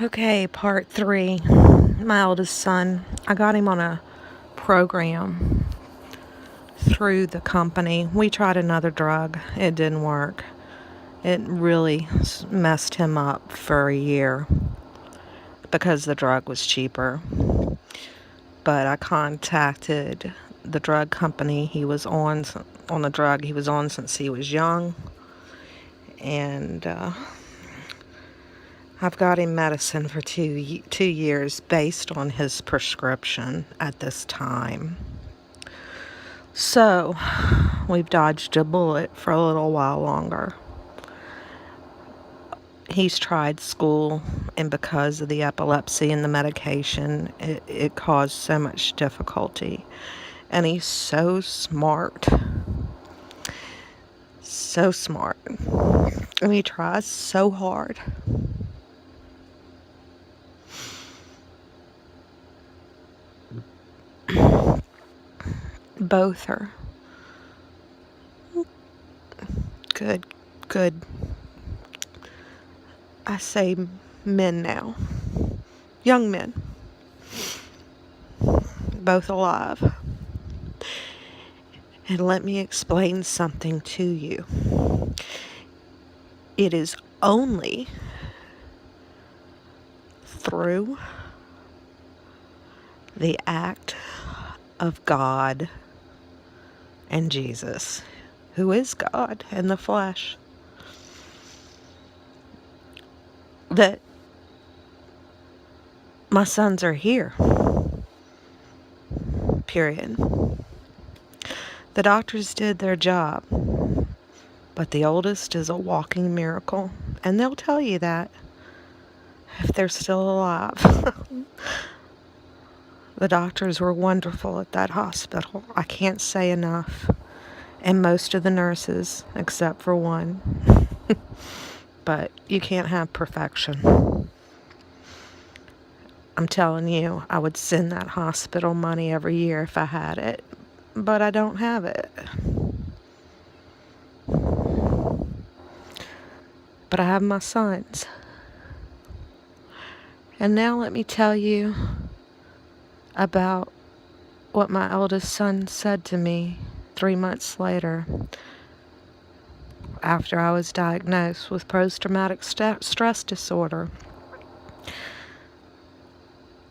Okay, part 3. My oldest son. I got him on a program through the company. We tried another drug. It didn't work. It really messed him up for a year because the drug was cheaper. But I contacted the drug company he was on the drug he was on since he was young. And I've got him medicine for 2 years based on his prescription at this time. So, we've dodged a bullet for a little while longer. He's tried school, and because of the epilepsy and the medication, it caused so much difficulty. And he's so smart. So smart. And he tries so hard. Both are good. I say men now. Young men. Both alive. And let me explain something to you. It is only through the act of God and Jesus, who is God in the flesh, that my sons are here. Period. The doctors did their job, but the oldest is a walking miracle, and they'll tell you that if they're still alive. The doctors were wonderful at that hospital. I can't say enough. And most of the nurses, except for one. But you can't have perfection. I'm telling you, I would send that hospital money every year if I had it. But I don't have it. But I have my sons. And now let me tell you about what my eldest son said to me 3 months later, after I was diagnosed with post-traumatic stress disorder.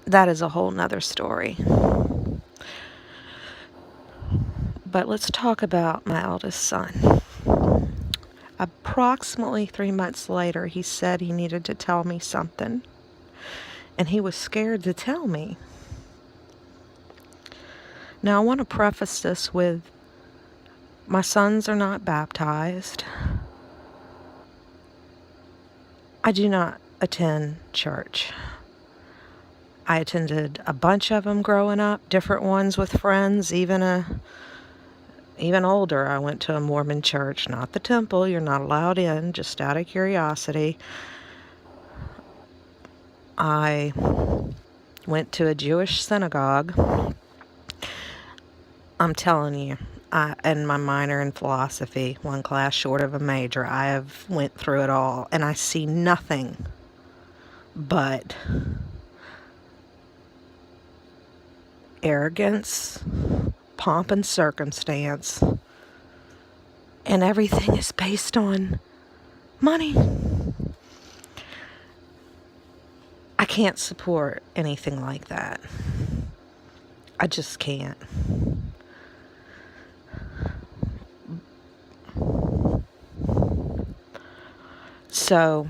That is a whole nother story. But let's talk about my eldest son. Approximately 3 months later, he said he needed to tell me something, and he was scared to tell me. Now, I want to preface this with, my sons are not baptized. I do not attend church. I attended a bunch of them growing up, different ones with friends, even older. I went to a Mormon church, not the temple. You're not allowed in, just out of curiosity. I went to a Jewish synagogue. I'm telling you, in my minor in philosophy, one class short of a major, I have went through it all, and I see nothing but arrogance, pomp and circumstance, and everything is based on money. I can't support anything like that. I just can't. So,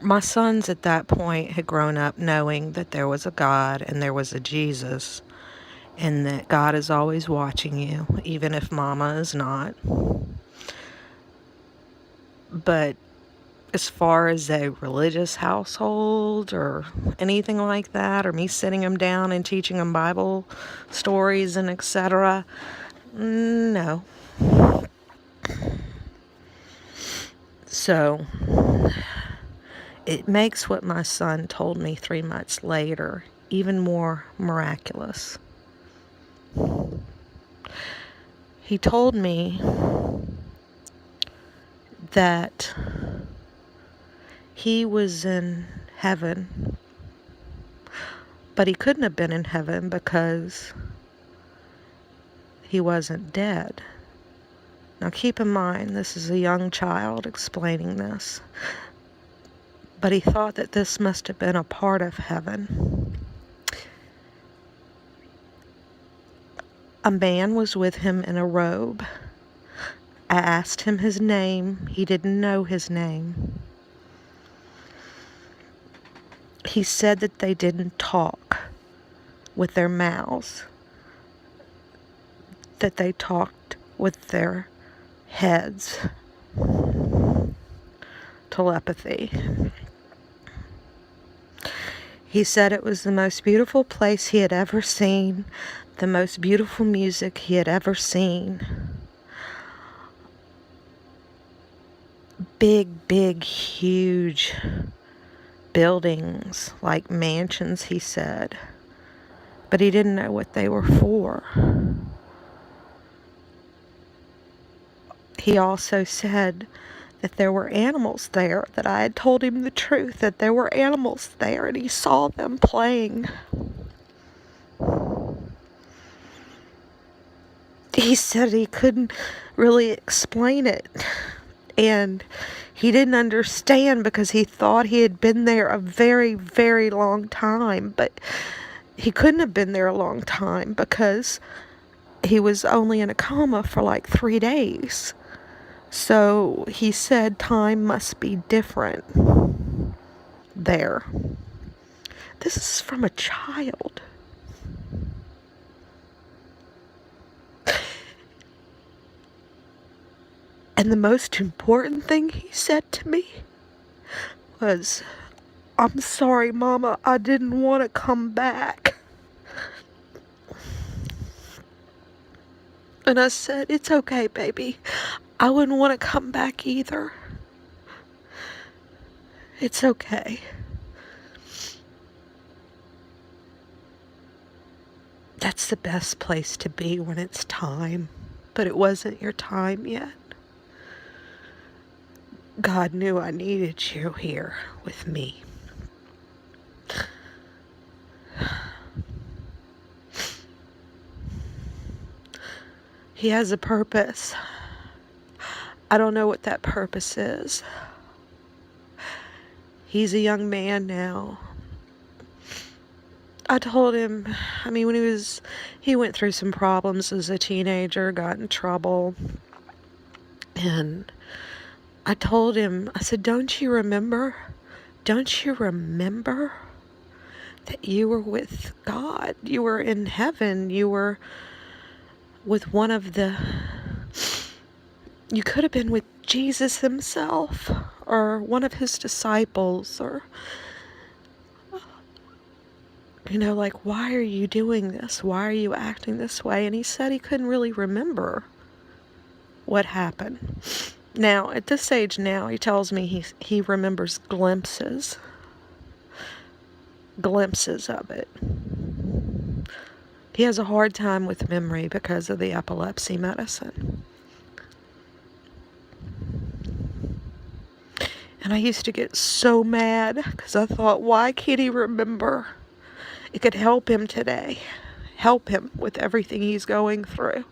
my sons at that point had grown up knowing that there was a God and there was a Jesus, and that God is always watching you, even if Mama is not. But as far as a religious household or anything like that, or me sitting them down and teaching them Bible stories and etc., no. So, it makes what my son told me 3 months later even more miraculous. He told me that he was in heaven, but he couldn't have been in heaven because he wasn't dead. Now keep in mind, this is a young child explaining this, but he thought that this must have been a part of heaven. A man was with him in a robe. I asked him his name. He didn't know his name. He said that they didn't talk with their mouths, that they talked with their heads. Telepathy. He said it was the most beautiful place he had ever seen, the most beautiful music he had ever seen. Big, huge buildings, like mansions, he said. But he didn't know what they were for. He also said that there were animals there, that I had told him the truth, that there were animals there, and he saw them playing. He said he couldn't really explain it, and he didn't understand because he thought he had been there a very, very long time, but he couldn't have been there a long time because he was only in a coma for like 3 days. So he said time must be different there. This is from a child. And the most important thing he said to me was, "I'm sorry, Mama, I didn't want to come back." And I said, "It's okay, baby. I wouldn't want to come back either. It's okay." That's the best place to be when it's time. But it wasn't your time yet. God knew I needed you here with me. He has a purpose. I don't know what that purpose is. He's a young man now. I told him, when he went through some problems as a teenager, got in trouble. And I told him, I said, Don't you remember that you were with God? You were in heaven. You were with you could have been with Jesus himself, or one of his disciples, or, like, why are you doing this? Why are you acting this way? And he said he couldn't really remember what happened. Now, at this age now, he tells me he remembers glimpses of it. He has a hard time with memory because of the epilepsy medicine. And I used to get so mad because I thought, why can't he remember? It could help him today. Help him with everything he's going through.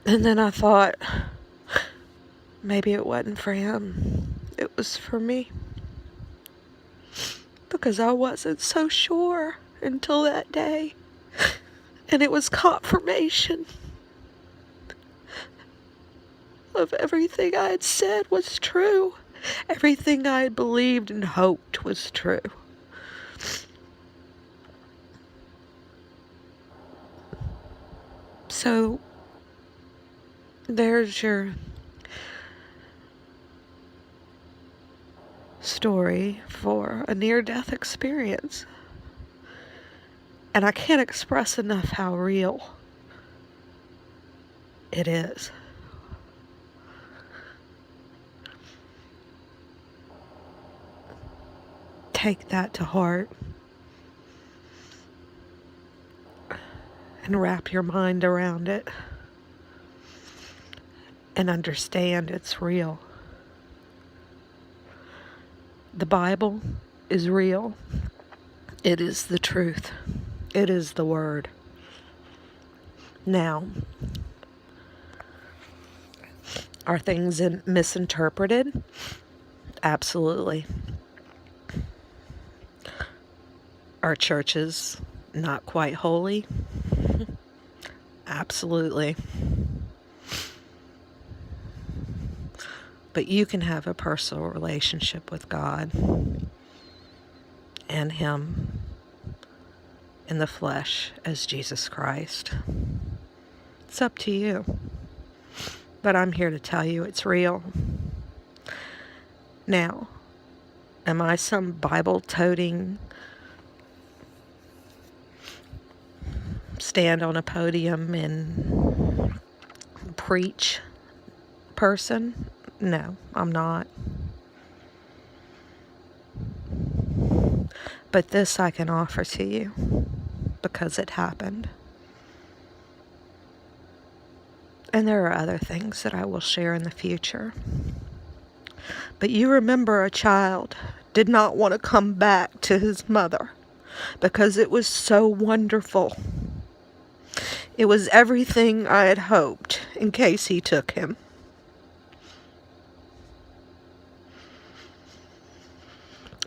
And then I thought, maybe it wasn't for him. It was for me. Because I wasn't so sure until that day. And it was confirmation of everything I had said was true. Everything I had believed and hoped was true. So, there's your story for a near-death experience. And I can't express enough how real it is. Take that to heart and wrap your mind around it and understand it's real. The Bible is real. It is the truth. It is the Word. Now, are things misinterpreted? Absolutely. Are churches not quite holy? Absolutely. But you can have a personal relationship with God and Him in the flesh as Jesus Christ. It's up to you. But I'm here to tell you it's real. Now, am I some Bible-toting, stand on a podium and preach person? No, I'm not. But this I can offer to you because it happened. And there are other things that I will share in the future. But you remember a child did not want to come back to his mother because it was so wonderful. It was everything I had hoped in case he took him.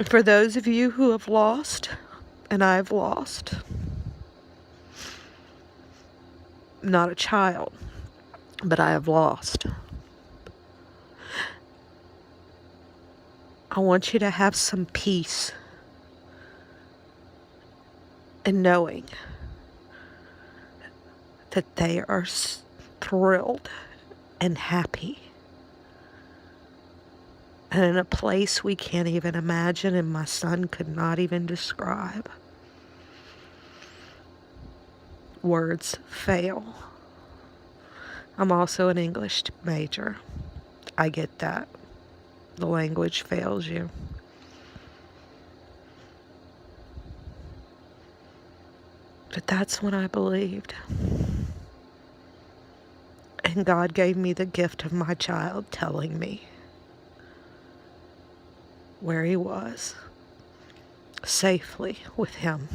For those of you who have lost, and I've lost, not a child, but I have lost. I want you to have some peace in knowing that they are thrilled and happy and in a place we can't even imagine and my son could not even describe. Words fail. I'm also an English major. I get that. The language fails you. But that's when I believed. And God gave me the gift of my child telling me where he was, safely with him.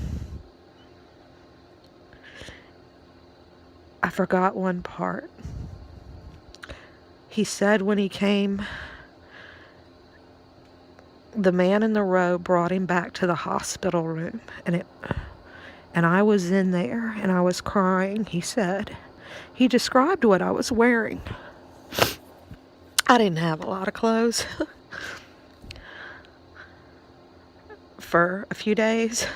I forgot one part. He said when he came, the man in the robe brought him back to the hospital room, and I was in there and I was crying. He said, he described what I was wearing. I didn't have a lot of clothes for a few days.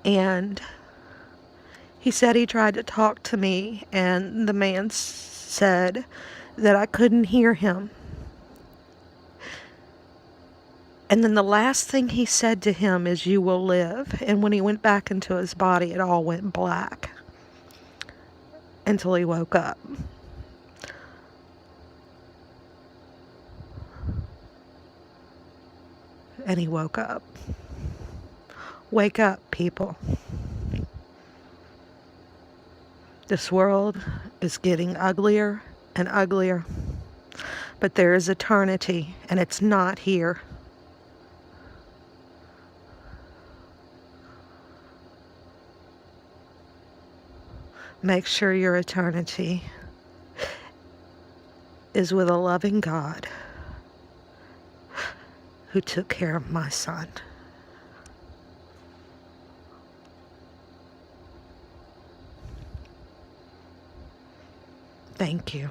And he said he tried to talk to me, and the man said that I couldn't hear him. And then the last thing he said to him is, "You will live." And when he went back into his body, it all went black until he woke up. And he woke up. Wake up, people. This world is getting uglier and uglier. But there is eternity, and it's not here. Make sure your eternity is with a loving God who took care of my son. Thank you.